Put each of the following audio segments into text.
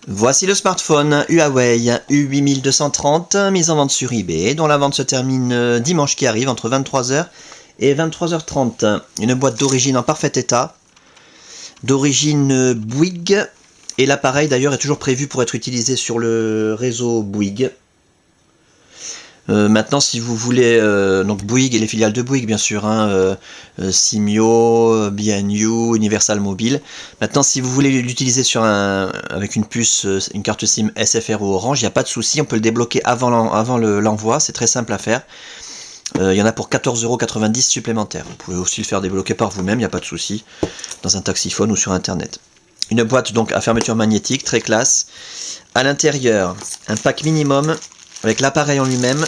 Voici le smartphone Huawei U8230 mis en vente sur eBay, dont la vente se termine dimanche qui arrive entre 23h et 23h30. Une boîte d'origine en parfait état, d'origine Bouygues, et l'appareil d'ailleurs est toujours prévu pour être utilisé sur le réseau Bouygues. Maintenant, si vous voulez, donc Bouygues et les filiales de Bouygues, bien sûr, Simio, BNU, Universal Mobile. Maintenant, si vous voulez l'utiliser avec une puce, une carte SIM SFR ou Orange, il n'y a pas de souci, on peut le débloquer avant l'envoi, c'est très simple à faire. Il y en a pour 14,90 € supplémentaires. Vous pouvez aussi le faire débloquer par vous-même, il n'y a pas de souci, dans un taxiphone ou sur internet. Une boîte donc à fermeture magnétique, très classe. À l'intérieur, un pack minimum avec l'appareil en lui-même,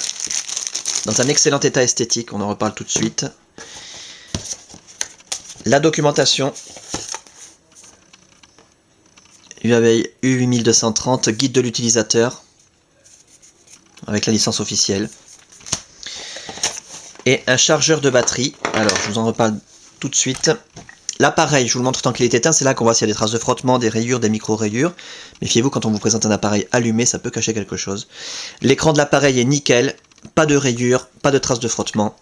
dans un excellent état esthétique, on en reparle tout de suite. La documentation, Huawei U8230, guide de l'utilisateur, avec la licence officielle. Et un chargeur de batterie, alors je vous en reparle tout de suite. L'appareil, je vous le montre tant qu'il est éteint, c'est là qu'on voit s'il y a des traces de frottement, des rayures, des micro-rayures. Méfiez-vous, quand on vous présente un appareil allumé, ça peut cacher quelque chose. L'écran de l'appareil est nickel, pas de rayures, pas de traces de frottement.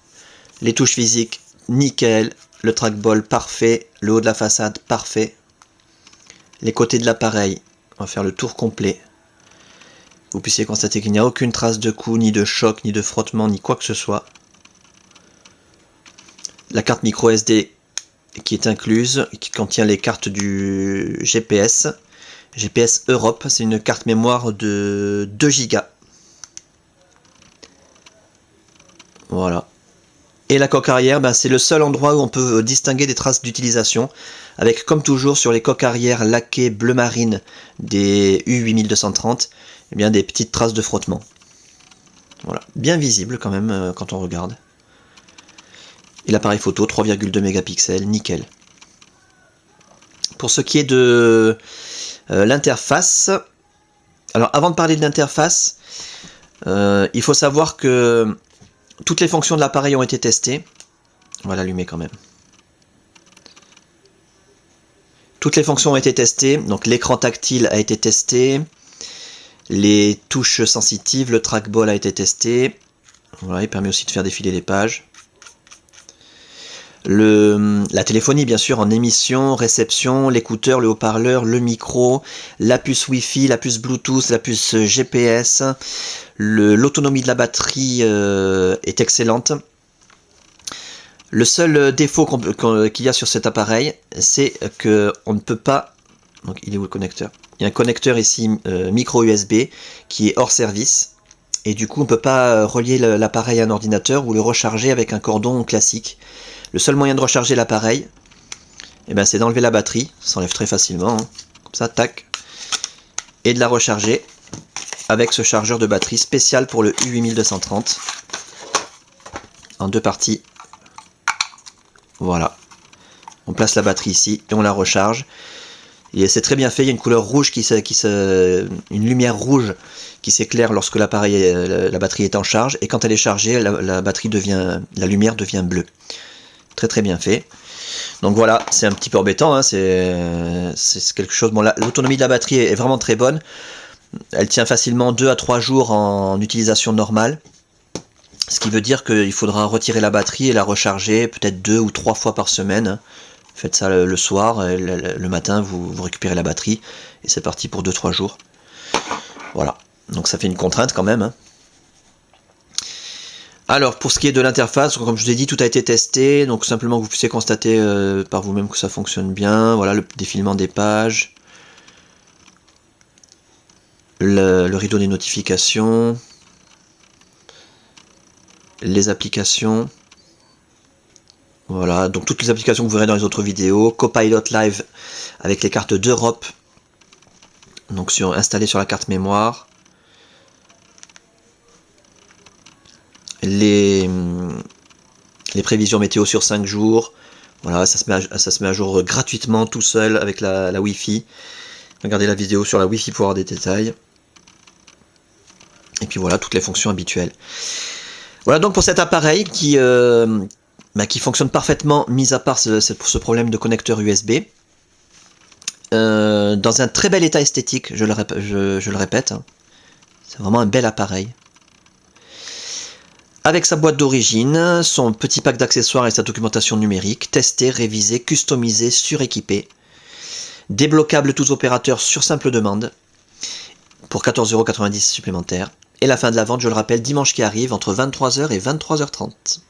Les touches physiques, nickel. Le trackball, parfait. Le haut de la façade, parfait. Les côtés de l'appareil, on va faire le tour complet. Vous puissiez constater qu'il n'y a aucune trace de coup, ni de choc, ni de frottement, ni quoi que ce soit. La carte micro SD qui est incluse, qui contient les cartes du GPS. GPS Europe, c'est une carte mémoire de 2 Go. Voilà. Et la coque arrière, c'est le seul endroit où on peut distinguer des traces d'utilisation, avec comme toujours sur les coques arrière laquées bleu marine des U8230, eh bien, des petites traces de frottement. Voilà, bien visible quand même quand on regarde. Et l'appareil photo, 3,2 mégapixels, nickel. Pour ce qui est de l'interface, alors avant de parler de l'interface, il faut savoir que toutes les fonctions de l'appareil ont été testées. On va l'allumer quand même. Toutes les fonctions ont été testées, donc l'écran tactile a été testé, les touches sensitives, le trackball a été testé. Voilà, il permet aussi de faire défiler les pages. La téléphonie bien sûr en émission, réception, l'écouteur, le haut-parleur, le micro, la puce Wi-Fi, la puce Bluetooth, la puce GPS, l'autonomie de la batterie est excellente. Le seul défaut qu'il y a sur cet appareil, c'est qu'on ne peut pas... Donc il est où le connecteur? Il y a un connecteur ici micro USB qui est hors service. Et du coup on ne peut pas relier l'appareil à un ordinateur ou le recharger avec un cordon classique. Le seul moyen de recharger l'appareil, c'est d'enlever la batterie, ça s'enlève très facilement, comme ça, tac, et de la recharger avec ce chargeur de batterie spécial pour le U8230, en 2 parties. Voilà, on place la batterie ici et on la recharge. Et c'est très bien fait, il y a une couleur rouge une lumière rouge qui s'éclaire lorsque la batterie est en charge, et quand elle est chargée, la lumière devient bleue. Très très bien fait. Donc voilà, c'est un petit peu embêtant, c'est quelque chose. Bon, l'autonomie de la batterie est vraiment très bonne. Elle tient facilement 2 à 3 jours en utilisation normale. Ce qui veut dire qu'il faudra retirer la batterie et la recharger peut-être 2 ou 3 fois par semaine. Faites ça le soir, le matin vous récupérez la batterie et c'est parti pour 2-3 jours. Voilà, donc ça fait une contrainte quand même. Alors, pour ce qui est de l'interface, comme je vous ai dit, tout a été testé, donc simplement que vous puissiez constater par vous-même que ça fonctionne bien. Voilà, le défilement des pages, le rideau des notifications, les applications. Voilà, donc toutes les applications que vous verrez dans les autres vidéos. Copilot Live avec les cartes d'Europe, donc installées sur la carte mémoire. Les prévisions météo sur 5 jours, voilà, ça se met à jour gratuitement tout seul avec la Wi-Fi. Regardez la vidéo sur la Wi-Fi pour avoir des détails. Et puis voilà, toutes les fonctions habituelles. Voilà donc pour cet appareil qui fonctionne parfaitement, mis à part ce problème de connecteur USB. dans un très bel état esthétique, je le répète. C'est vraiment un bel appareil. Avec sa boîte d'origine, son petit pack d'accessoires et sa documentation numérique, testé, révisé, customisé, suréquipé. Débloquable tous opérateurs sur simple demande, pour 14,90 € supplémentaires. Et la fin de la vente, je le rappelle, dimanche qui arrive, entre 23 h et 23 h 30.